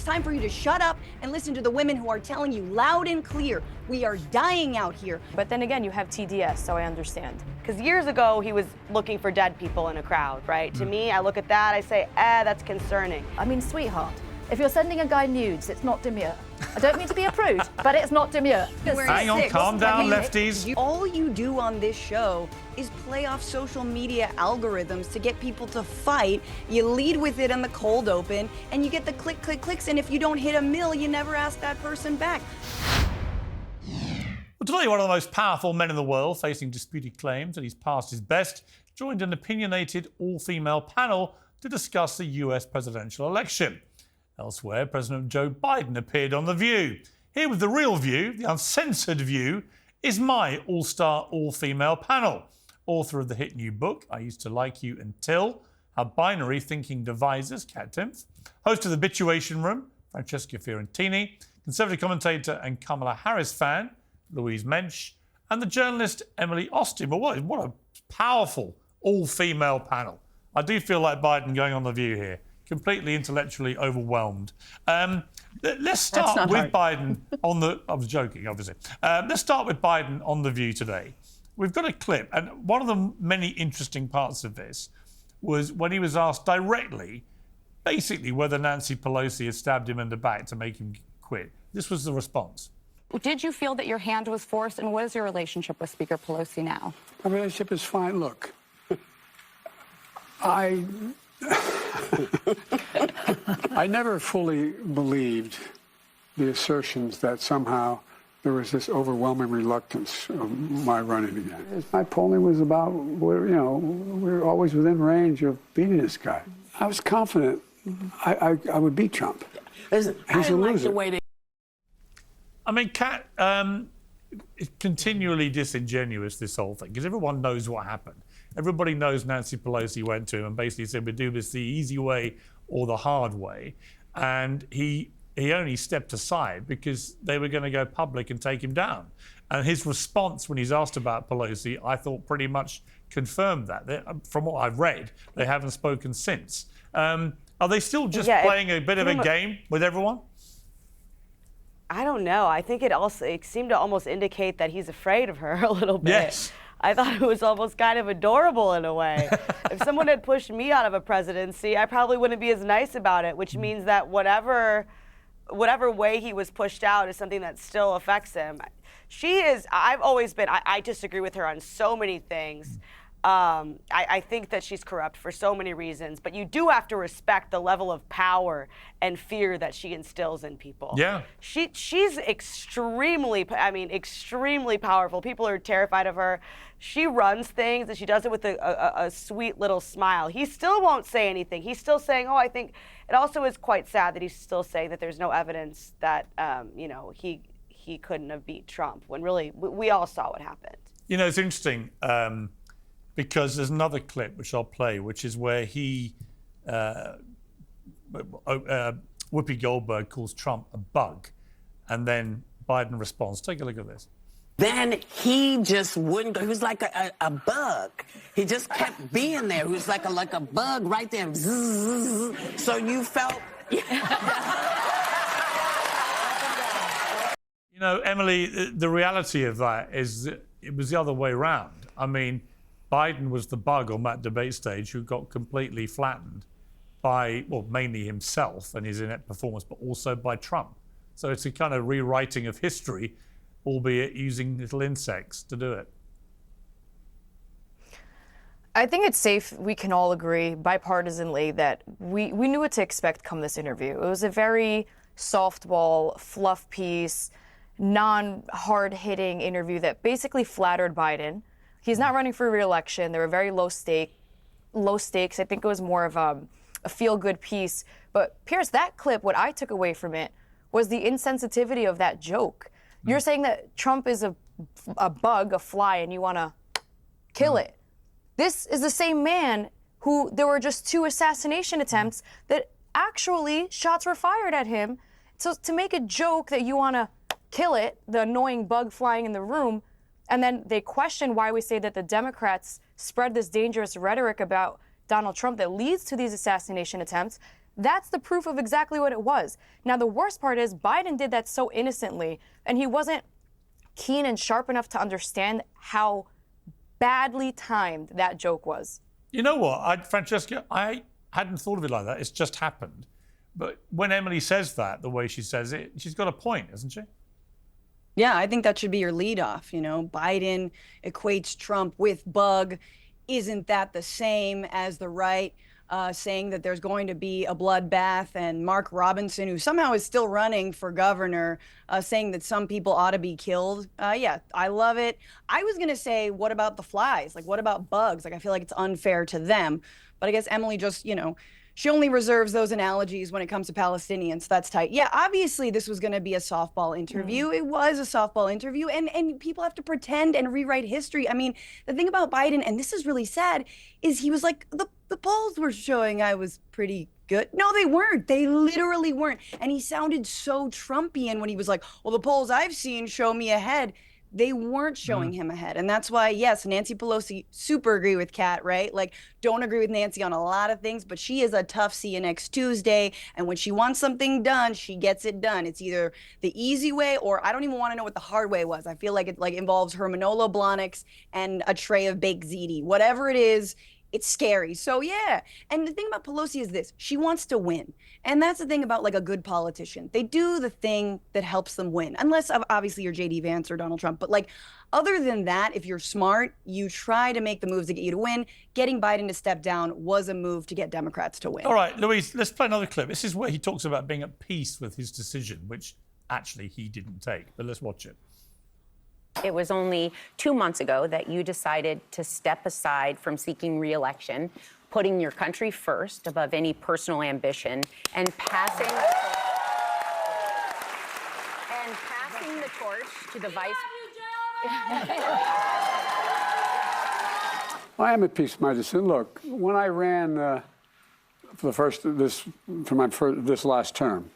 It's time for you to shut up and listen to the women who are telling you loud and clear, we are dying out here. But then again, you have TDS, so I understand. Because years ago, he was looking for dead people in a crowd, right? To me, I look at that, I say, that's concerning. I mean, sweetheart, if you're sending a guy nudes, it's not demure. I don't mean to be a prude, but it's not demure. Hang on, calm down, lefties. All you do on this show is play off social media algorithms to get people to fight. You lead with it in the cold open, and you get the click, click, clicks, and if you don't hit a mill, you never ask that person back. Well, today, one of the most powerful men in the world, facing disputed claims that he's past his best, joined an opinionated all-female panel to discuss the US presidential election. Elsewhere, President Joe Biden appeared on The View. Here with the real View, the uncensored View, is my all-star, all-female panel. Author of the hit new book, I Used to Like You Until, How Binary Thinking Divides Us, Kat Timpf. Host of the Bitchuation Room, Francesca Fiorentini. Conservative commentator and Kamala Harris fan, Louise Mensch. And the journalist, Emily Austin. But what a powerful all-female panel. I do feel like Biden going on The View here. Completely intellectually overwhelmed. Let's start with Biden on the... I was joking, obviously. Let's start with Biden on The View today. We've got a clip, and one of the many interesting parts of this was when he was asked directly, basically, whether Nancy Pelosi had stabbed him in the back to make him quit. This was the response. Did you feel that your hand was forced, and what is your relationship with Speaker Pelosi now? My relationship is fine. Look, I never fully believed the assertions that somehow there was this overwhelming reluctance of my running again. My polling was about, we're always within range of beating this guy. I was confident I would beat Trump. Listen, He's a loser. like the way they... I mean, Kat, it's continually disingenuous, this whole thing, because everyone knows what happened. Everybody knows Nancy Pelosi went to him and basically said, we do this the easy way or the hard way. And he only stepped aside because they were going to go public and take him down. And his response when he's asked about Pelosi, I thought pretty much confirmed that. From what I've read, they haven't spoken since. Are they still just playing a bit of a game with everyone? I don't know. I think it seemed to almost indicate that he's afraid of her a little bit. Yes. I thought it was almost kind of adorable in a way. If someone had pushed me out of a presidency, I probably wouldn't be as nice about it, which means that whatever way he was pushed out is something that still affects him. I've always been, I disagree with her on so many things. I think that she's corrupt for so many reasons, but you do have to respect the level of power and fear that she instills in people. Yeah. She's extremely powerful. People are terrified of her. She runs things, and she does it with a sweet little smile. He still won't say anything. He's still saying, I think it also is quite sad that he's still saying that there's no evidence that, he couldn't have beat Trump, when really we all saw what happened. You know, it's interesting. Because there's another clip which I'll play, which is where Whoopi Goldberg calls Trump a bug, and then Biden responds. Take a look at this. Then he just wouldn't go. He was like a bug. He just kept being there. He was like a bug right there. Zzz. So you felt... You know, Emily, the reality of that is that it was the other way around. I mean, Biden was the bug on that debate stage who got completely flattened by, well, mainly himself and his inept performance, but also by Trump. So it's a kind of rewriting of history, albeit using little insects to do it. I think it's safe, we can all agree, bipartisanly, that we knew what to expect come this interview. It was a very softball, fluff piece, non-hard-hitting interview that basically flattered Biden. He's not running for re-election. They were very low stakes. I think it was more of a feel-good piece. But Piers, that clip, what I took away from it was the insensitivity of that joke. You're saying that Trump is a bug, a fly, and you want to kill it. This is the same man who there were just 2 assassination attempts that actually shots were fired at him. So to make a joke that you want to kill it, the annoying bug flying in the room, and then they question why we say that the Democrats spread this dangerous rhetoric about Donald Trump that leads to these assassination attempts. That's the proof of exactly what it was. Now, the worst part is Biden did that so innocently, and he wasn't keen and sharp enough to understand how badly timed that joke was. You know what, Francesca, I hadn't thought of it like that. It's just happened. But when Emily says that, the way she says it, she's got a point, hasn't she? Yeah, I think that should be your leadoff. You know, Biden equates Trump with bug. Isn't that the same as the right saying that there's going to be a bloodbath? And Mark Robinson, who somehow is still running for governor, saying that some people ought to be killed. Yeah, I love it. I was going to say, what about the flies? Like, what about bugs? Like, I feel like it's unfair to them. But I guess Emily just, you know, she only reserves those analogies when it comes to Palestinians. That's tight. Yeah, obviously this was going to be a softball interview. It was a softball interview, and people have to pretend and rewrite history. I mean, the thing about Biden, and this is really sad, is he was like, the polls were showing I was pretty good. No, they weren't. They literally weren't. And he sounded so Trumpian when he was like, well, the polls I've seen show me ahead. They weren't showing him ahead. And that's why, yes, Nancy Pelosi, super agree with Kat, right? Like, don't agree with Nancy on a lot of things, but she is a tough see you next Tuesday. And when she wants something done, she gets it done. It's either the easy way, or I don't even want to know what the hard way was. I feel like it involves her Manolo Blahniks and a tray of baked ziti. Whatever it is, it's scary. So yeah. And the thing about Pelosi is this, she wants to win. And that's the thing about like a good politician. They do the thing that helps them win. Unless obviously you're JD Vance or Donald Trump. But like, other than that, if you're smart, you try to make the moves to get you to win. Getting Biden to step down was a move to get Democrats to win. All right, Louise, let's play another clip. This is where he talks about being at peace with his decision, which actually he didn't take. But let's watch it. It was only 2 months ago that you decided to step aside from seeking re-election, putting your country first above any personal ambition, and passing the torch to the vice. I am at peace with my decision. Look, when I ran for this last term,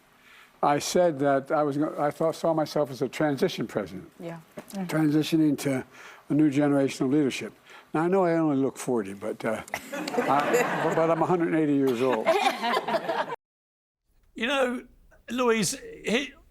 I said that I saw myself as a transition president. Yeah. Transitioning to a new generation of leadership. Now, I know I only look 40, but I'm 180 years old. You know, Louise,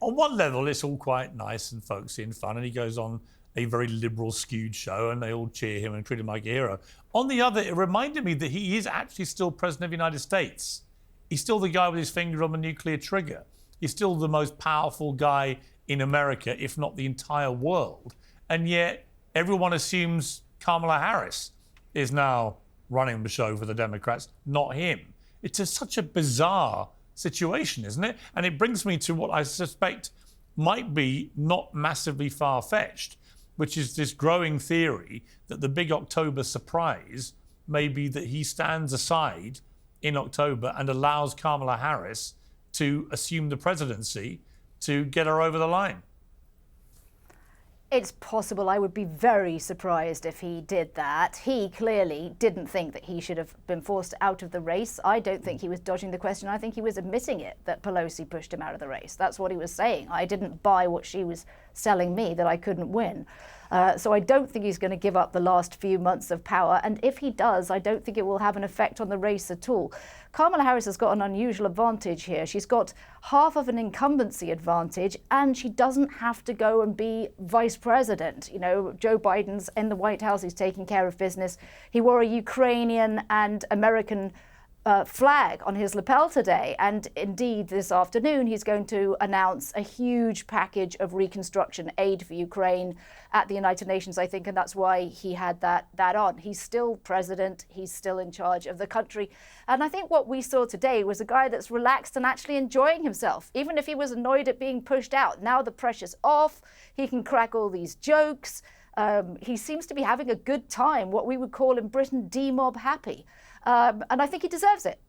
on one level, it's all quite nice and folksy and fun, and he goes on a very liberal skewed show, and they all cheer him and treat him like a hero. On the other, it reminded me that he is actually still president of the United States. He's still the guy with his finger on the nuclear trigger. He's still the most powerful guy in America, if not the entire world. And yet everyone assumes Kamala Harris is now running the show for the Democrats, not him. It's such a bizarre situation, isn't it? And it brings me to what I suspect might be not massively far-fetched, which is this growing theory that the big October surprise may be that he stands aside in October and allows Kamala Harris to assume the presidency to get her over the line. It's possible. I would be very surprised if he did that. He clearly didn't think that he should have been forced out of the race. I don't think he was dodging the question. I think he was admitting it, that Pelosi pushed him out of the race. That's what he was saying. I didn't buy what she was selling me, that I couldn't win. So I don't think he's going to give up the last few months of power. And if he does, I don't think it will have an effect on the race at all. Kamala Harris has got an unusual advantage here. She's got half of an incumbency advantage, and she doesn't have to go and be vice president. You know, Joe Biden's in the White House. He's taking care of business. He wore a Ukrainian and American flag on his lapel today, and indeed this afternoon he's going to announce a huge package of reconstruction aid for Ukraine at the United Nations, I think, and that's why he had that on. He's still president, he's still in charge of the country, and I think what we saw today was a guy that's relaxed and actually enjoying himself, even if he was annoyed at being pushed out. Now the pressure's off, he can crack all these jokes. He seems to be having a good time, what we would call in Britain demob happy. And I think he deserves it.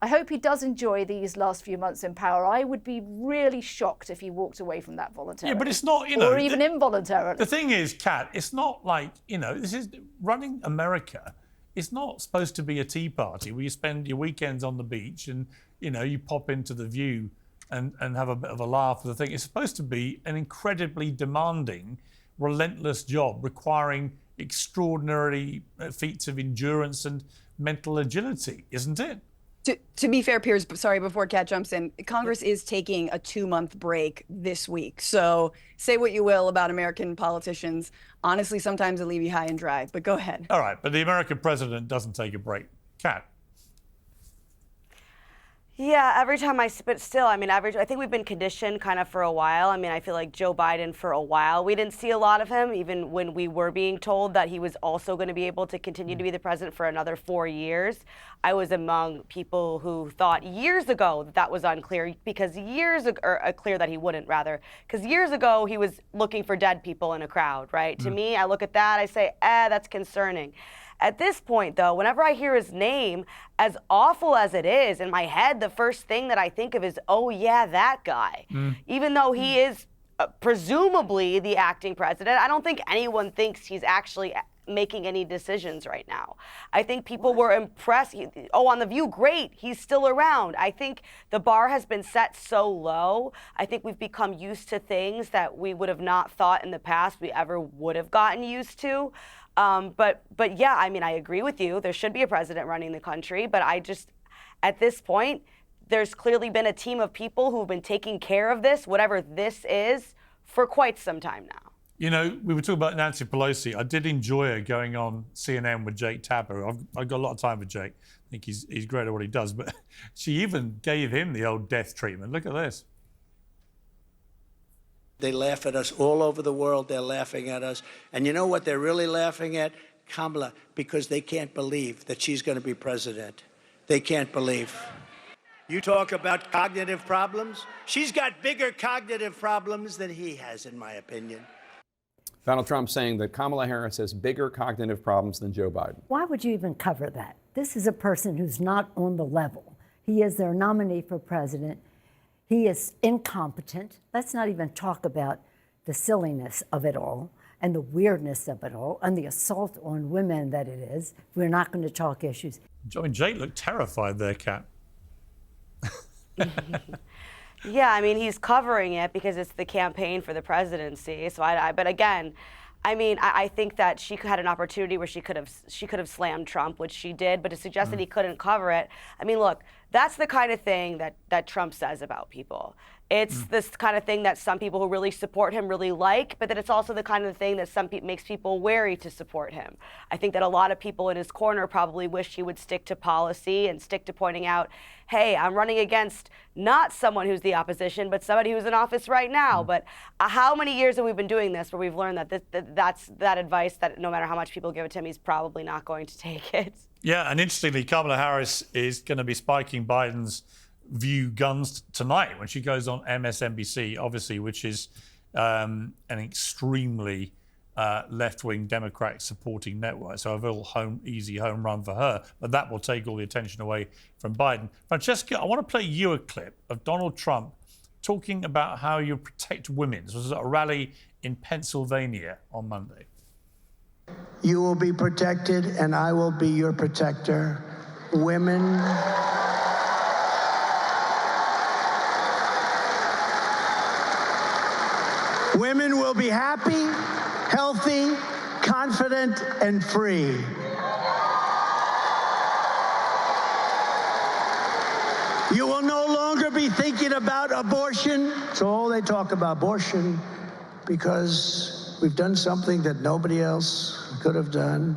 I hope he does enjoy these last few months in power. I would be really shocked if he walked away from that voluntarily. Yeah, but it's not, you know... Or even involuntarily. The thing is, Kat, it's not like, you know, this is... Running America is not supposed to be a tea party where you spend your weekends on the beach and, you know, you pop into The View and have a bit of a laugh with the thing. It's supposed to be an incredibly demanding, relentless job requiring extraordinary feats of endurance and mental agility, isn't it? To be fair, Piers, sorry, before Kat jumps in, Congress is taking a 2-month break this week. So say what you will about American politicians. Honestly, sometimes they leave you high and dry, but go ahead. All right, but the American president doesn't take a break. Kat. Yeah, every time but still, I mean, I think we've been conditioned kind of for a while. I mean, I feel like Joe Biden for a while, we didn't see a lot of him, even when we were being told that he was also going to be able to continue to be the president for another 4 years. I was among people who thought years ago that was unclear, because years ago, or clear that he wouldn't, rather, because years ago he was looking for dead people in a crowd, right? To me, I look at that, I say, that's concerning. At this point, though, whenever I hear his name, as awful as it is, in my head, the first thing that I think of is, oh, yeah, that guy. Even though he is presumably the acting president, I don't think anyone thinks he's actually making any decisions right now. I think people were impressed. On The View, great, he's still around. I think the bar has been set so low. I think we've become used to things that we would have not thought in the past we ever would have gotten used to. But yeah, I mean, I agree with you. There should be a president running the country, but at this point, there's clearly been a team of people who've been taking care of this, whatever this is, for quite some time now. You know, we were talking about Nancy Pelosi. I did enjoy her going on CNN with Jake Tapper. I've got a lot of time with Jake. I think he's great at what he does, but she even gave him the old death treatment. Look at this. They laugh at us all over the world. They're laughing at us. And you know what they're really laughing at? Kamala, because they can't believe that she's going to be president. They can't believe. You talk about cognitive problems? She's got bigger cognitive problems than he has, in my opinion. Donald Trump saying that Kamala Harris has bigger cognitive problems than Joe Biden. Why would you even cover that? This is a person who's not on the level. He is their nominee for president. He is incompetent. Let's not even talk about the silliness of it all and the weirdness of it all and the assault on women that it is. We're not going to talk issues. I mean, Jake looked terrified there, Kat. Yeah, I mean, he's covering it because it's the campaign for the presidency. So but again, I mean, I think that she had an opportunity where she could have slammed Trump, which she did, but to suggest that he couldn't cover it, I mean, look, that's the kind of thing that Trump says about people. It's this kind of thing that some people who really support him really like, but that it's also the kind of thing that makes people wary to support him. I think that a lot of people in his corner probably wish he would stick to policy and stick to pointing out, hey, I'm running against not someone who's the opposition, but somebody who's in office right now. But how many years have we been doing this where we've learned that's that advice that no matter how much people give it to him, he's probably not going to take it. Yeah, and interestingly, Kamala Harris is going to be spiking Biden's View guns tonight when she goes on MSNBC, obviously, which is an extremely left-wing Democrat supporting network. So a real easy home run for her. But that will take all the attention away from Biden. Francesca, I want to play you a clip of Donald Trump talking about how you protect women. This was at a rally in Pennsylvania on Monday. You will be protected, and I will be your protector. Women. Women will be happy, healthy, confident, and free. You will no longer be thinking about abortion. It's all they talk about, abortion, because we've done something that nobody else could have done.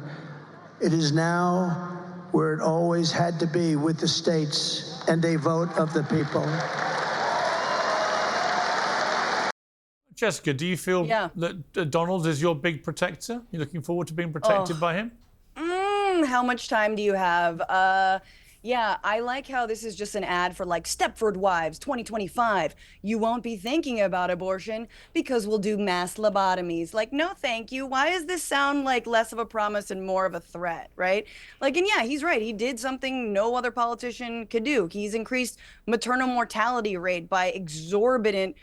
It is now where it always had to be, with the states and a vote of the people. Jessica, do you feel that Donald is your big protector? You're looking forward to being protected by him? How much time do you have? Yeah, I like how this is just an ad for like Stepford Wives 2025. You won't be thinking about abortion because we'll do mass lobotomies. Like, no, thank you. Why does this sound like less of a promise and more of a threat, right? Like, and yeah, he's right. He did something no other politician could do. He's increased maternal mortality rate by exorbitant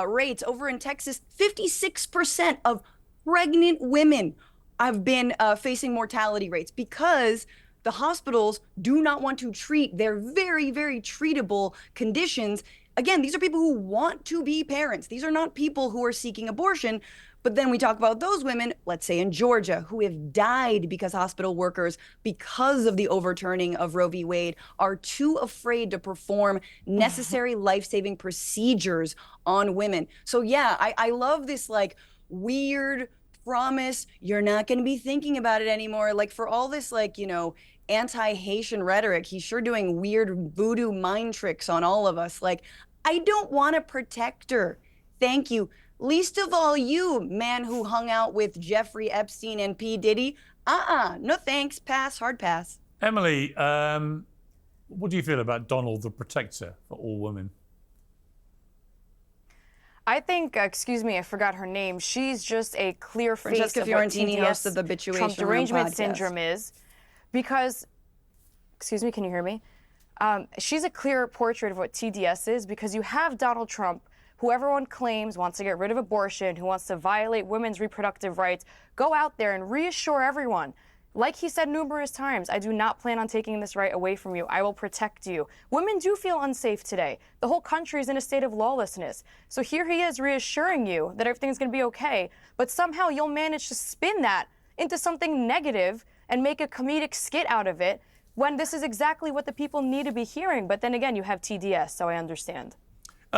rates. Over in Texas, 56% of pregnant women have been facing mortality rates because the hospitals do not want to treat their very, very treatable conditions again, these are people who want to be parents. These are not people who are seeking abortion. But then we talk about those women, let's say in Georgia, who have died because hospital workers, because of the overturning of Roe v. Wade, are too afraid to perform necessary life-saving procedures on women. So yeah, I love this like weird promise, you're not going to be thinking about it anymore. Like for all this like, you know, anti-Haitian rhetoric, he's sure doing weird voodoo mind tricks on all of us. Like, I don't want to protect her. Thank you. Least of all you, man who hung out with Jeffrey Epstein and P. Diddy. No thanks. Pass. Hard pass. Emily, what do you feel about Donald the Protector for all women? I think, excuse me, I forgot her name. She's just a clear face Francesca of what Fiorentini, host of the TDS, Bitchuation Trump Room derangement podcast. syndrome is. Because, excuse me, can you hear me? She's a clear portrait of what TDS is, because you have Donald Trump, who everyone claims wants to get rid of abortion, who wants to violate women's reproductive rights, go out there and reassure everyone. Like he said numerous times, I do not plan on taking this right away from you. I will protect you. Women do feel unsafe today. The whole country is in a state of lawlessness. So here he is reassuring you that everything's going to be okay, but somehow you'll manage to spin that into something negative and make a comedic skit out of it when this is exactly what the people need to be hearing. But then again, you have TDS, so I understand.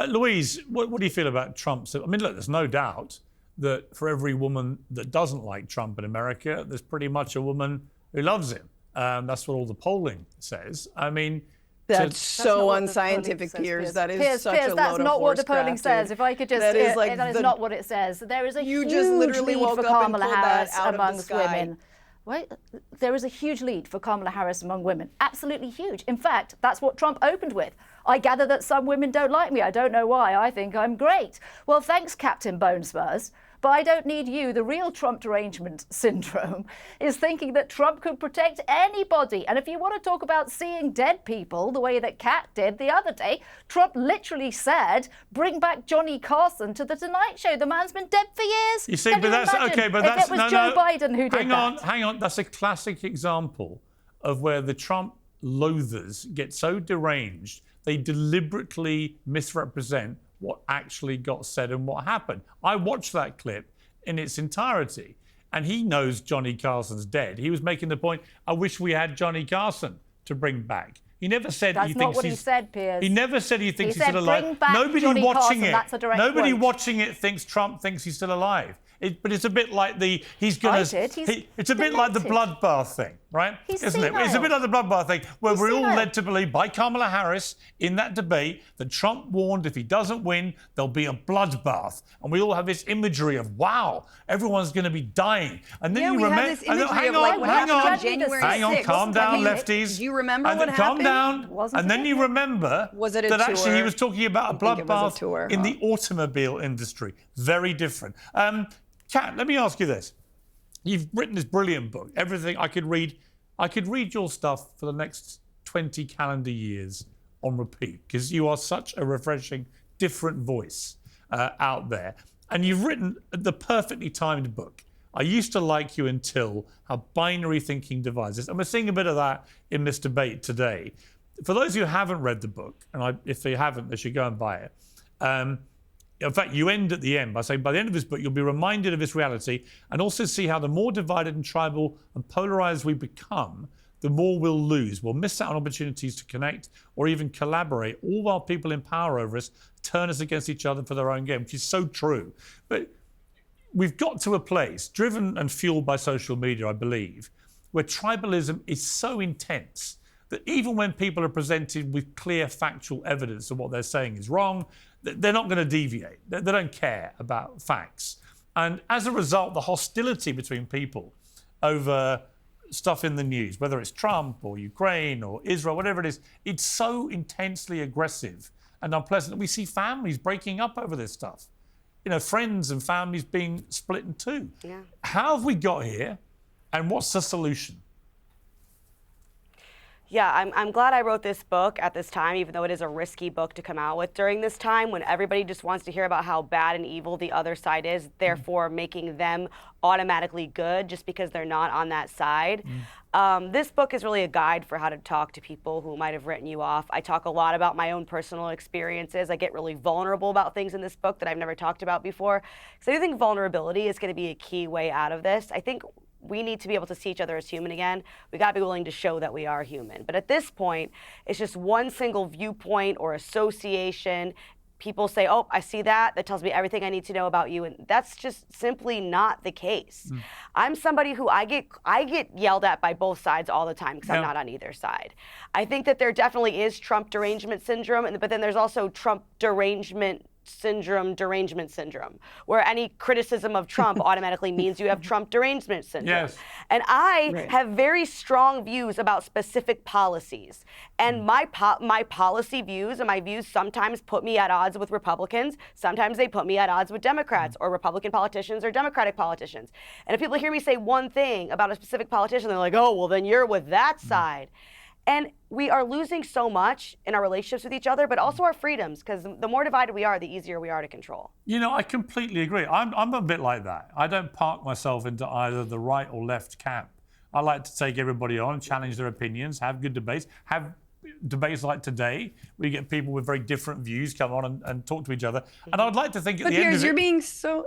Louise, what do you feel about Trump? I mean, look, there's no doubt that for every woman that doesn't like Trump in America, there's pretty much a woman who loves him. That's what all the polling says. I mean, that's so unscientific, Piers. That is such a load of that's not what the polling horsecraft, says. dude. If I could just, that is not what it says. There is a you huge just literally lead woke for up and Kamala pulled that Harris out of the amongst sky. women. Wait, there is a huge lead for Kamala Harris among women. Absolutely huge. In fact, that's what Trump opened with. I gather that some women don't like me. I don't know why. I think I'm great. Well, thanks, Captain Bone Spurs. But I don't need you. The real Trump derangement syndrome is thinking that Trump could protect anybody. And if you want to talk about seeing dead people the way that Kat did the other day, Trump literally said, bring back Johnny Carson to the Tonight Show. The man's been dead for years. You see, Can but you that's imagine okay. But if that's it was Joe Biden who did that. Hang on. That's a classic example of where the Trump loathers get so deranged they deliberately misrepresent what actually got said and what happened. I watched that clip in its entirety, and he knows Johnny Carson's dead. He was making the point, I wish we had Johnny Carson to bring back. He never said That's he not thinks what he's... he said, Piers. He never said he thinks He he's said, still alive. "Bring back Nobody Johnny watching Carson." it. That's a direct Nobody quote. watching it thinks Trump thinks he's still alive. But it's a bit like the he's gonna. I did. It's a bit like the bloodbath thing, right? He's Isn't it? It's a bit senile. like the bloodbath thing, where He's we're all senile. led to believe by Kamala Harris in that debate that Trump warned if he doesn't win, there'll be a bloodbath, and we all have this imagery of wow, everyone's going to be dying, and then Yeah, you we have remember. this imagery Hang of, on, like, what hang happened on, on January hang on, 6th. calm down, I mean, lefties. do you remember and what then, calm happened? down, Wasn't and then it? you remember Was it a that actually he tour? was talking about a I think it was a bloodbath tour, in huh? the automobile industry. Very different. Kat, let me ask you this. You've written this brilliant book. Everything I could read your stuff for the next 20 calendar years on repeat, because you are such a refreshing, different voice out there. And you've written the perfectly timed book. I used to like you until how binary thinking divides us. And we're seeing a bit of that in this debate today. For those who haven't read the book, and if they haven't, they should go and buy it. In fact, you end at the end by saying, by the end of this book, you'll be reminded of this reality and also see how the more divided and tribal and polarized we become, the more we'll lose. We'll miss out on opportunities to connect or even collaborate, all while people in power over us turn us against each other for their own gain, which is so true. But we've got to a place, driven and fueled by social media, I believe, where tribalism is so intense that even when people are presented with clear factual evidence of what they're saying is wrong, they're not going to deviate. They don't care about facts. And as a result, the hostility between people over stuff in the news, whether it's Trump or Ukraine or Israel, whatever it is, it's so intensely aggressive and unpleasant that we see families breaking up over this stuff. You know, friends and families being split in two. Yeah. How have we got here, and what's the solution? Yeah, I'm glad I wrote this book at this time, even though it is a risky book to come out with during this time when everybody just wants to hear about how bad and evil the other side is, therefore making them automatically good just because they're not on that side. This book is really a guide for how to talk to people who might have written you off. I talk a lot about my own personal experiences. I get really vulnerable about things in this book that I've never talked about before. Because I do think vulnerability is going to be a key way out of this. I think we need to be able to see each other as human again. We got to be willing to show that we are human. But at this point, it's just one single viewpoint or association. People say, oh, I see that. That tells me everything I need to know about you. And that's just simply not the case. I'm somebody who I get yelled at by both sides all the time because I'm not on either side. I think that there definitely is Trump derangement syndrome, but then there's also Trump derangement syndrome, where any criticism of Trump automatically means you have Trump derangement syndrome. Yes. And I have very strong views about specific policies. And my policy views and my views sometimes put me at odds with Republicans. Sometimes they put me at odds with Democrats or Republican politicians or Democratic politicians. And if people hear me say one thing about a specific politician, they're like, oh, well, then you're with that side. And we are losing so much in our relationships with each other, but also our freedoms, because the more divided we are, the easier we are to control. You know, I completely agree. I'm a bit like that. I don't park myself into either the right or left camp. I like to take everybody on, challenge their opinions, have good debates, have debates like today, where you get people with very different views come on and talk to each other. And I'd like to think at the end of it... you're being so...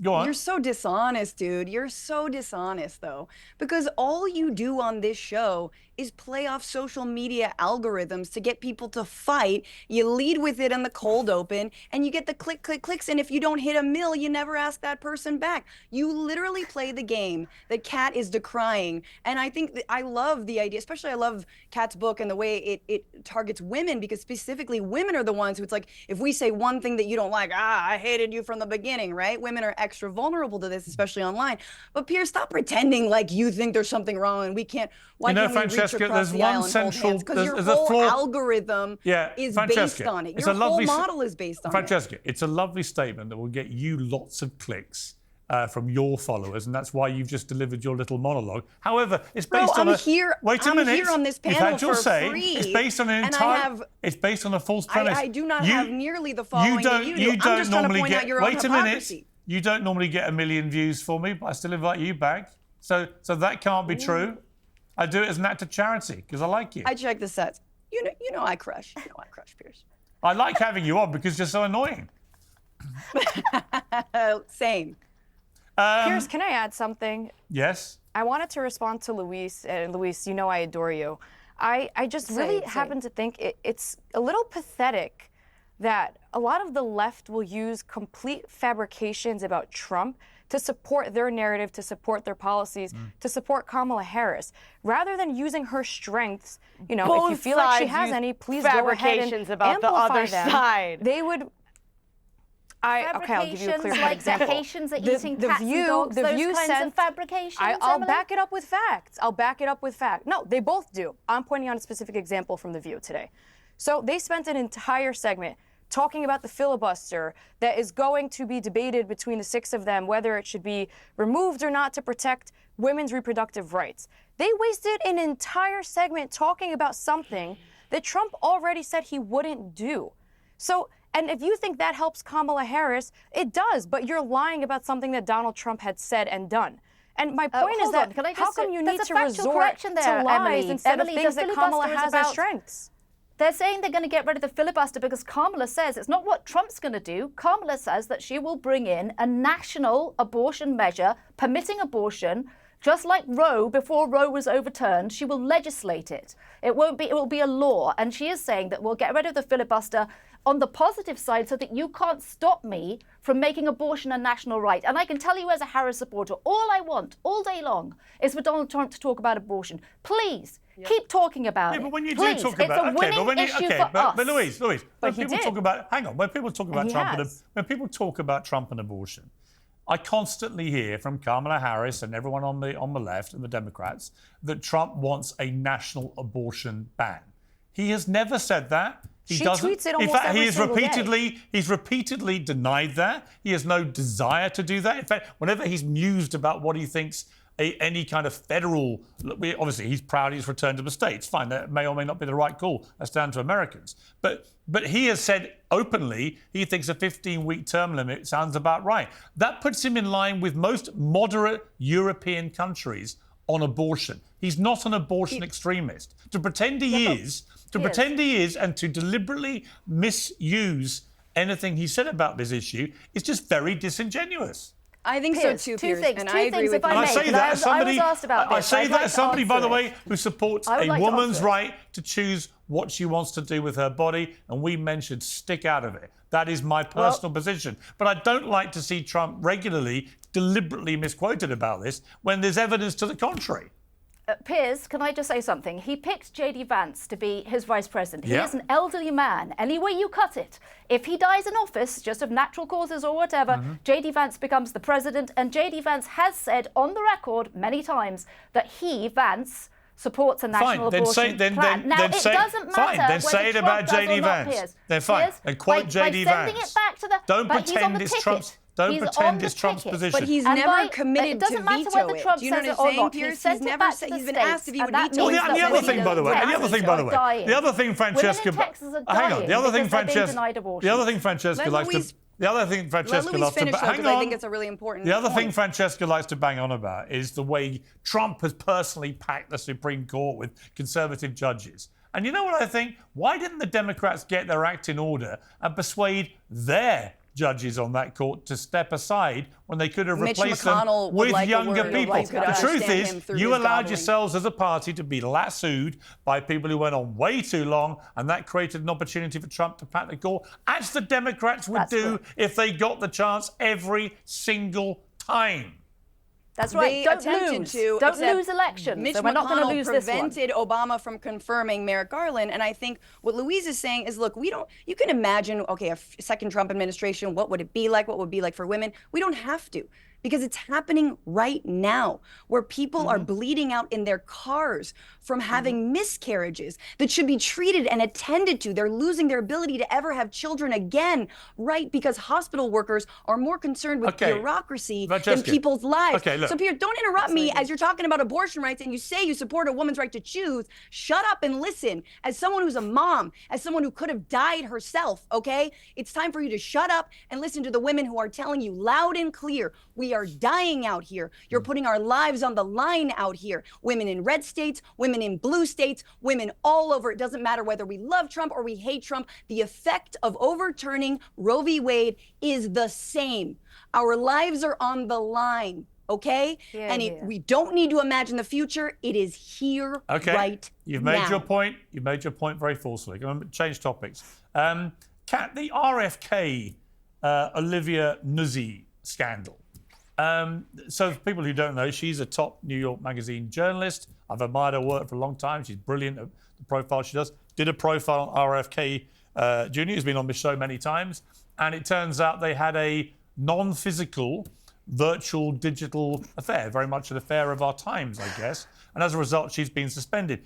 Go on. You're so dishonest, dude. You're so dishonest, though. Because all you do on this show is play off social media algorithms to get people to fight. You lead with it in the cold open, and you get the click, click, clicks. And if you don't hit a mill, you never ask that person back. You literally play the game that Kat is decrying. And I think that I love the idea, especially I love Kat's book and the way it targets women, because specifically women are the ones who it's like, if we say one thing that you don't like, I hated you from the beginning, right? Women are extra vulnerable to this, especially online. But Piers, stop pretending like you think there's something wrong and we can't. Why can't we reach across the aisle and hold hands? Because your whole algorithm is based on it. Your whole model is based on it. Francesca, it's a lovely statement that will get you lots of clicks from your followers, and that's why you've just delivered your little monologue. However, it's based on wait a minute. I'm here on this panel You've had your for say. free. It's based on an entire. It's based on a false premise. I do not have nearly the following that you do. I'm just trying to point out your own hypocrisy. You don't normally get 1 million views for me, but I still invite you back. So that can't be true. I do it as an act of charity because I like you. I check the sets. You know I crush. You know I crush, Piers. I like having you on because you're so annoying. Same. Piers, can I add something? Yes. I wanted to respond to Louise. And Louise, you know I adore you. I just really happen to think it's a little pathetic that a lot of the left will use complete fabrications about Trump to support their narrative, to support their policies, to support Kamala Harris, rather than using her strengths. You know, Both if you feel like she sides has any, please go ahead and about the amplify other them. side. They would. Okay, I'll give you a clear like example. The Haitians are eating cats and dogs, the those View kinds sent, of fabrications. I'll back it up with facts. I'll back it up with facts. No, they both do. I'm pointing out a specific example from The View today. So they spent an entire segment talking about the filibuster that is going to be debated between the 6 of them, whether it should be removed or not to protect women's reproductive rights. They wasted an entire segment talking about something that Trump already said he wouldn't do. So, and if you think that helps Kamala Harris, it does, but you're lying about something that Donald Trump had said and done. And my point is that how come you need to resort to lies instead of things that Kamala has as strengths? They're saying they're going to get rid of the filibuster because Kamala says it's not what Trump's going to do. Kamala says that she will bring in a national abortion measure permitting abortion, just like Roe. Before Roe was overturned, she will legislate it. It will be a law. And she is saying that we'll get rid of the filibuster on the positive side so that you can't stop me from making abortion a national right. And I can tell you as a Harris supporter, all I want all day long is for Donald Trump to talk about abortion. Please. Keep talking about it. But when you Please, do talk about it's a winning issue for us. But Louise, when people talk about when people talk about Trump and abortion, I constantly hear from Kamala Harris and everyone on the left and the Democrats that Trump wants a national abortion ban. He has never said that. She tweets it almost every single day. He's repeatedly denied that. He has no desire to do that. In fact, whenever he's mused about what he thinks any kind of federal. Obviously, he's proud he's returned to the States. Fine, that may or may not be the right call. That's down to Americans. But he has said openly he thinks a 15-week term limit sounds about right. That puts him in line with most moderate European countries on abortion. He's not an abortion extremist. To pretend he is, and to deliberately misuse anything he said about this issue is just very disingenuous. I think Piers, so too, two Piers, things, and two I agree things with if you. I And I may, say that as somebody, I was asked about I this. say I'd that like as to somebody, by answer the it. way, who supports I would a like to woman's answer it. right to choose what she wants to do with her body, and we men should stick out of it. That is my personal position. But I don't like to see Trump regularly, deliberately misquoted about this when there's evidence to the contrary. Piers, can I just say something? He picked J.D. Vance to be his vice president. He Yeah. is an elderly man. Any way you cut it, if he dies in office, just of natural causes or whatever, J.D. Vance becomes the president. And J.D. Vance has said on the record many times that he, Vance, supports a national abortion plan. Now, it doesn't matter fine, then whether say it Trump about does or J.D. not, Vance. Piers. Then fine, Piers, and quote J.D. by sending Vance. it back to the, Don't but he's on pretend the it's ticket. Trump's. Don't He's pretend on it's the Trump's ticket. position. But he's And never by- committed it doesn't to matter veto whether it. Trump Do you know says what it I'm or saying, not. Piers? He sent He's it never back said- to the he's been States, asked if he would and that veto means it. Well, that the other women thing, in by the way, Texas the other thing, Francesca, Women in Texas are hang on, dying the other thing, because they're being Francesca, denied abortion. the other thing Francesca Let likes Louise- to, the other thing Let Francesca Louise loves to, finish, though, hang because I on. think it's a really important The other thing point. Francesca likes to bang on about is the way Trump has personally packed the Supreme Court with conservative judges. And you know what I think? Why didn't the Democrats get their act in order and persuade their judges on that court to step aside when they could have Mitch replaced McConnell them would with like a younger word, people? you could The truth understand him is, through you his allowed gobbling. yourselves as a party to be lassoed by people who went on way too long, and that created an opportunity for Trump to pack the court, as the Democrats would do if they got the chance every single time. That's right. They Don't attempted lose. to, Don't except lose elections. Mitch So we're not going to McConnell lose this one. prevented Obama from confirming Merrick Garland, and I think what Louise is saying is, look, you can imagine, okay, a second Trump administration, what would it be like? What would it be like for women? We don't have to. Because it's happening right now, where people are bleeding out in their cars from having miscarriages that should be treated and attended to. They're losing their ability to ever have children again, right? Because hospital workers are more concerned with bureaucracy than Francesca. people's lives. Okay, look. So, Pierre, don't interrupt me as you're talking about abortion rights and you say you support a woman's right to choose. Shut up and listen. As someone who's a mom, as someone who could have died herself, okay? It's time for you to shut up and listen to the women who are telling you loud and clear, we are dying out here. You're putting our lives on the line out here. Women in red states, women in blue states, women all over. It doesn't matter whether we love Trump or we hate Trump. The effect of overturning Roe v. Wade is the same. Our lives are on the line, okay? We don't need to imagine the future. It is here right You've now. made your point. You've made your point very forcefully. I'm going to change topics. Kat, the RFK Olivia Nuzzi scandal. So for people who don't know, she's a top New York Magazine journalist. I've admired her work for a long time. She's brilliant at the profile she does. Did a profile on RFK Jr., who's been on this show many times. And it turns out they had a non-physical, virtual, digital affair, very much an affair of our times, I guess. And as a result, she's been suspended.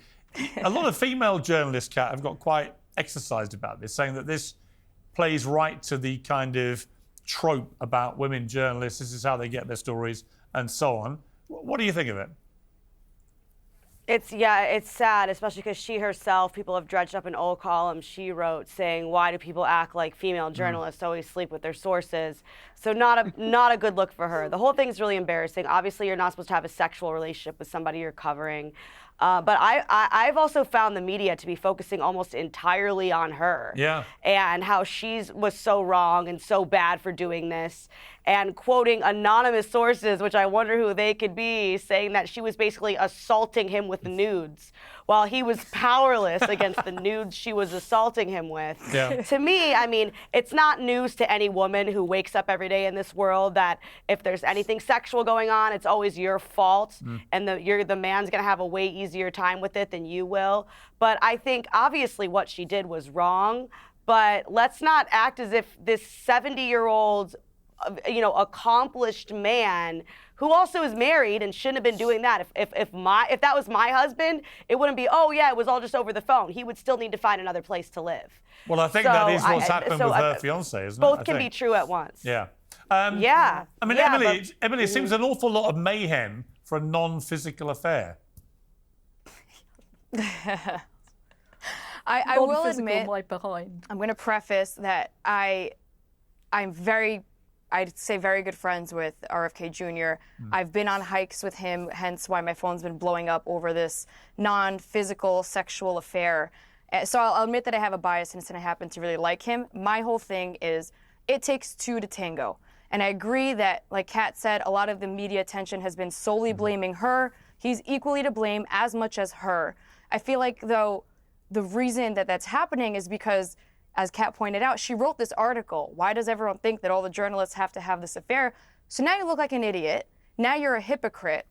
A lot of female journalists, Kat, have got quite exercised about this, saying that this plays right to the kind of trope about women journalists. This is how they get their stories and so on. What do you think of it? It's sad, especially because she herself, people have dredged up an old column she wrote saying, why do people act like female journalists always sleep with their sources? So not a good look for her. The whole thing's really embarrassing. Obviously, you're not supposed to have a sexual relationship with somebody you're covering. But I've also found the media to be focusing almost entirely on her. Yeah. And how she was so wrong and so bad for doing this. And quoting anonymous sources, which I wonder who they could be, saying that she was basically assaulting him with nudes while he was powerless against the nudes she was assaulting him with. Yeah. To me, I mean, it's not news to any woman who wakes up every day in this world that if there's anything sexual going on, it's always your fault, and the man's gonna have a way easier time with it than you will. But I think obviously what she did was wrong, but let's not act as if this 70-year-old accomplished man who also is married and shouldn't have been doing that. If that was my husband, it wouldn't be, oh yeah, it was all just over the phone. He would still need to find another place to live. Well, I think that is what's happened with her fiance, isn't it? Both can be true at once. Yeah. Yeah. I mean, yeah, Emily, it seems an awful lot of mayhem for a non-physical affair? I will Non-physical, admit, my behind. I'm going to preface that I'm very, I'd say very good friends with RFK Jr. I've been on hikes with him, hence why my phone's been blowing up over this non-physical sexual affair. So I'll admit that I have a bias and I happen to really like him. My whole thing is it takes two to tango. And I agree that, like Kat said, a lot of the media attention has been solely blaming her. He's equally to blame as much as her. I feel like, though, the reason that that's happening is because, as Kat pointed out, she wrote this article. Why does everyone think that all the journalists have to have this affair? So now you look like an idiot. Now you're a hypocrite.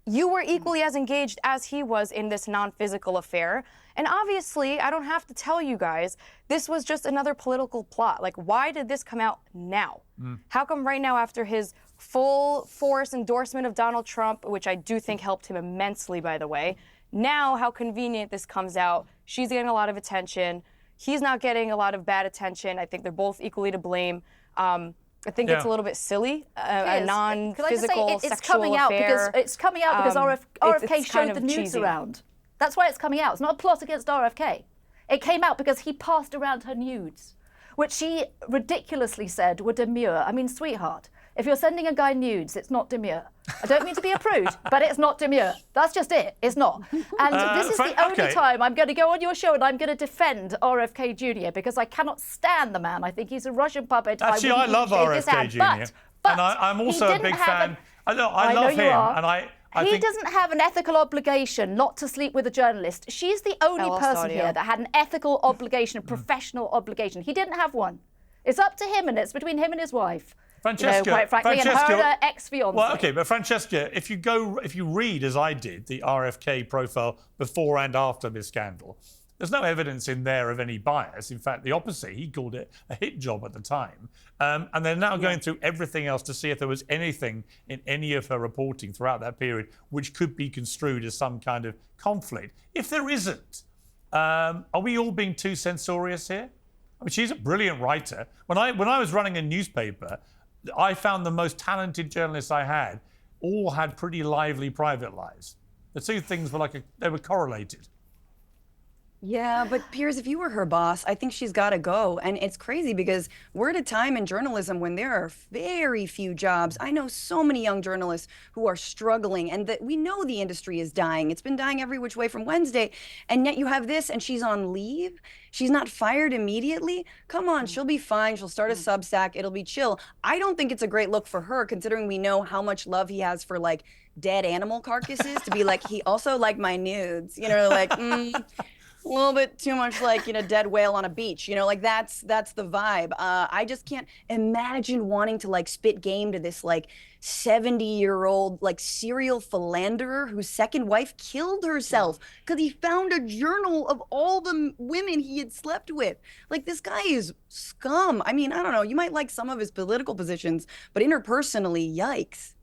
You were equally as engaged as he was in this non-physical affair. And obviously, I don't have to tell you guys, this was just another political plot. Like, why did this come out now? How come right now, after his full force endorsement of Donald Trump, which I do think helped him immensely, by the way, now how convenient this comes out. She's getting a lot of attention. He's not getting a lot of bad attention. I think they're both equally to blame. I think it's a little bit silly, a non-physical it's sexual coming out affair. because it's coming out because RFK it's showed kind of the nudes cheesy. around. That's why it's coming out. It's not a plot against RFK. It came out because he passed around her nudes, which she ridiculously said were demure. I mean, sweetheart, if you're sending a guy nudes, it's not demure. I don't mean to be a prude, but it's not demure. That's just it. It's not. And this is the only time I'm going to go on your show and I'm going to defend RFK Jr. because I cannot stand the man. I think he's a Russian puppet. Actually, I love RFK Jr. And I'm also a big fan. I love him. And I he think doesn't have an ethical obligation not to sleep with a journalist. She's the only person here that had an ethical obligation, a professional obligation. He didn't have one. It's up to him, and it's between him and his wife. Francesca, quite frankly, and her ex-fiance. Well, okay, but Francesca, if you read, as I did, the RFK profile before and after this scandal, there's no evidence in there of any bias. In fact, the opposite. He called it a hit job at the time. And they're now going through everything else to see if there was anything in any of her reporting throughout that period which could be construed as some kind of conflict. If there isn't, are we all being too censorious here? I mean, she's a brilliant writer. When I was running a newspaper, I found the most talented journalists I had all had pretty lively private lives. The two things were they were correlated. Yeah, but Piers, if you were her boss, I think she's got to go. And it's crazy because we're at a time in journalism when there are very few jobs. I know so many young journalists who are struggling, and that we know the industry is dying. It's been dying every which way from Wednesday. And yet you have this, and she's on leave. She's not fired immediately. Come on, she'll be fine. She'll start a Substack. It'll be chill. I don't think it's a great look for her, considering we know how much love he has for dead animal carcasses, to be he also liked my nudes, a little bit too much dead whale on a beach, that's the vibe. I just can't imagine wanting to spit game to this 70-year-old serial philanderer whose second wife killed herself because he found a journal of all the women he had slept with. This guy is scum. I mean, I don't know, you might like some of his political positions, but interpersonally, yikes.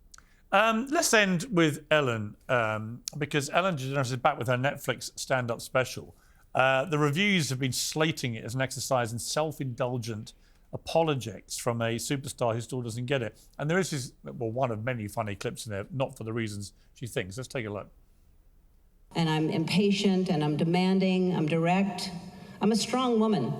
Let's end with Ellen, because Ellen DeGeneres is back with her Netflix stand-up special. The reviews have been slating it as an exercise in self-indulgent apologetics from a superstar who still doesn't get it. And there is one of many funny clips in there, not for the reasons she thinks. Let's take a look. And I'm impatient, and I'm demanding, I'm direct. I'm a strong woman.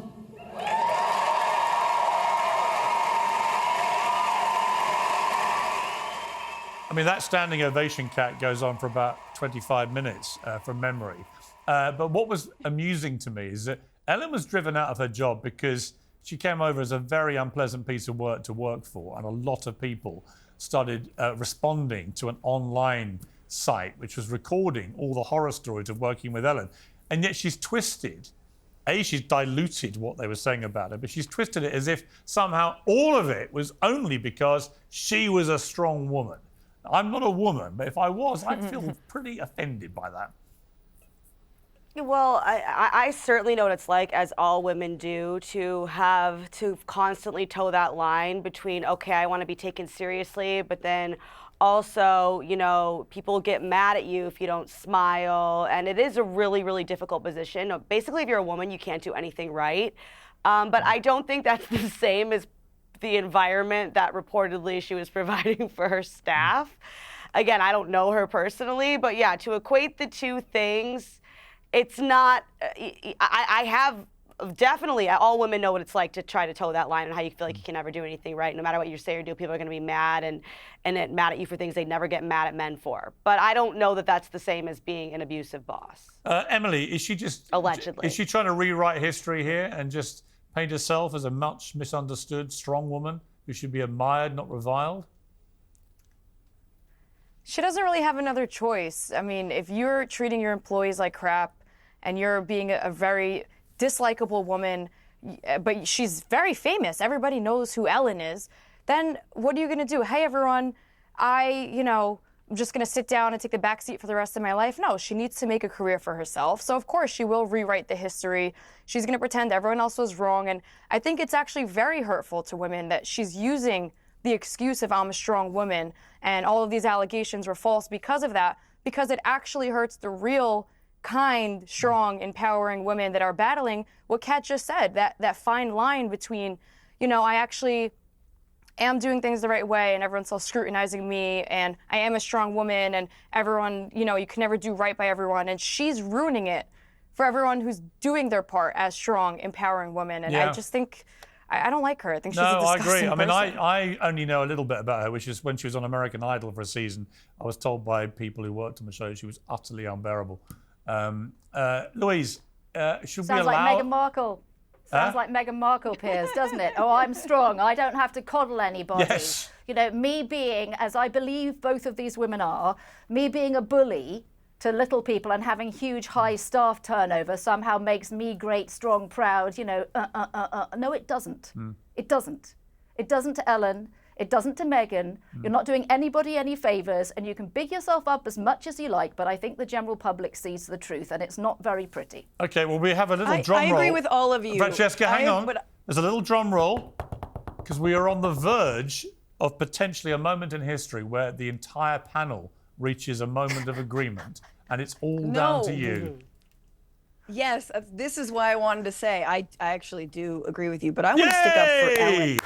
I mean, that standing ovation, Kat, goes on for about 25 minutes from memory. But what was amusing to me is that Ellen was driven out of her job because she came over as a very unpleasant piece of work to work for, and a lot of people started responding to an online site which was recording all the horror stories of working with Ellen. And yet she's twisted. She's diluted what they were saying about her, but she's twisted it as if somehow all of it was only because she was a strong woman. I'm not a woman, but if I was, I'd feel pretty offended by that. Well, I certainly know what it's like, as all women do, to have to constantly toe that line between, okay, I want to be taken seriously, but then also, people get mad at you if you don't smile. And it is a really, really difficult position. Basically, if you're a woman, you can't do anything right. But I don't think that's the same as the environment that reportedly she was providing for her staff. again, I don't know her personally, but yeah, to equate the two things, it's not, I have definitely, all women know what it's like to try to toe that line and how you feel like you can never do anything right. No matter what you say or do, people are going to be mad and mad at you for things they never get mad at men for. But I don't know that that's the same as being an abusive boss. Emily, is she just... Allegedly. Is she trying to rewrite history here and just paint herself as a much misunderstood, strong woman who should be admired, not reviled? She doesn't really have another choice. I mean, if you're treating your employees like crap and you're being a very dislikable woman, but she's very famous, everybody knows who Ellen is, then what are you going to do? Hey, everyone, I'm just going to sit down and take the back seat for the rest of my life? No, she needs to make a career for herself. So, of course, she will rewrite the history. She's going to pretend everyone else was wrong. And I think it's actually very hurtful to women that she's using the excuse of I'm a strong woman and all of these allegations were false because of that, because it actually hurts the real kind, strong, empowering women that are battling what Kat just said, that fine line between, I actually am doing things the right way and everyone's still scrutinizing me and I am a strong woman and everyone, you can never do right by everyone. And she's ruining it for everyone who's doing their part as strong, empowering women. And I just think, I don't like her. I think she's a disgusting I agree. I mean, person. I only know a little bit about her, which is when she was on American Idol for a season. I was told by people who worked on the show she was utterly unbearable. Louise, should we allow... Sounds like Meghan Markle. Sounds like Meghan Markle, Piers, doesn't it? Oh, I'm strong. I don't have to coddle anybody. Yes. Me being, as I believe both of these women are, me being a bully to little people and having huge high staff turnover somehow makes me great, strong, proud, No, it doesn't. It doesn't. It doesn't to Ellen. It doesn't to Meghan. You're not doing anybody any favours, and you can big yourself up as much as you like, but I think the general public sees the truth, and it's not very pretty. OK, well, we have a little drum roll. I agree with all of you. Francesca, hang on. There's a little drum roll, because we are on the verge of potentially a moment in history where the entire panel reaches a moment of agreement, and it's all down to you. Yes, this is why I wanted to say I actually do agree with you, but I want to stick up for Ellen.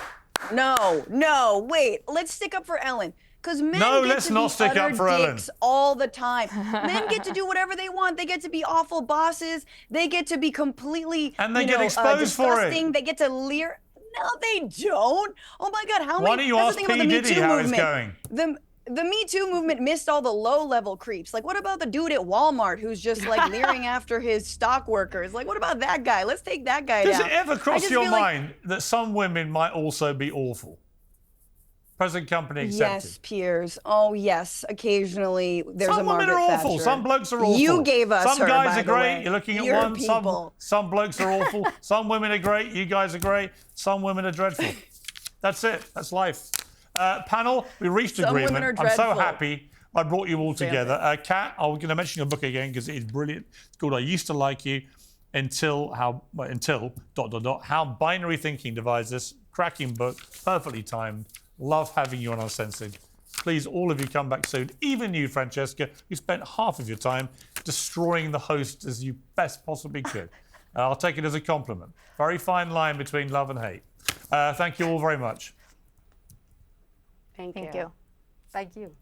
No, wait. Let's stick up for Ellen. Because men get to be utter dicks all the time. Men get to do whatever they want. They get to be awful bosses. They get to be completely, and they get exposed for it. They get to leer. No, they don't. Oh my God, how many? Why don't you ask P. Diddy how it's going? The Me Too movement missed all the low-level creeps. Like, what about the dude at Walmart who's just like leering after his stock workers? Like, what about that guy? Let's take that guy down. Does it ever cross your mind that some women might also be awful? Present company accepted. Yes, Piers. Oh, yes. Occasionally, there's some a Margaret women are awful. Thatcher. Some blokes are awful. You gave us some her, guys by are the great. way. You're looking at Your one. people. Some blokes are awful. Some women are great. You guys are great. Some women are dreadful. That's it. That's life. Panel, we reached agreement. I'm so happy I brought you all together. Kat, I'm going to mention your book again because it is brilliant. It's called I Used to Like You Until How Binary Thinking Divides Us. Cracking book, perfectly timed. Love having you on Uncensored. Please, all of you, come back soon. Even you, Francesca, who spent half of your time destroying the host as you best possibly could. I'll take it as a compliment. Very fine line between love and hate. Thank you all very much. Thank you. Thank you.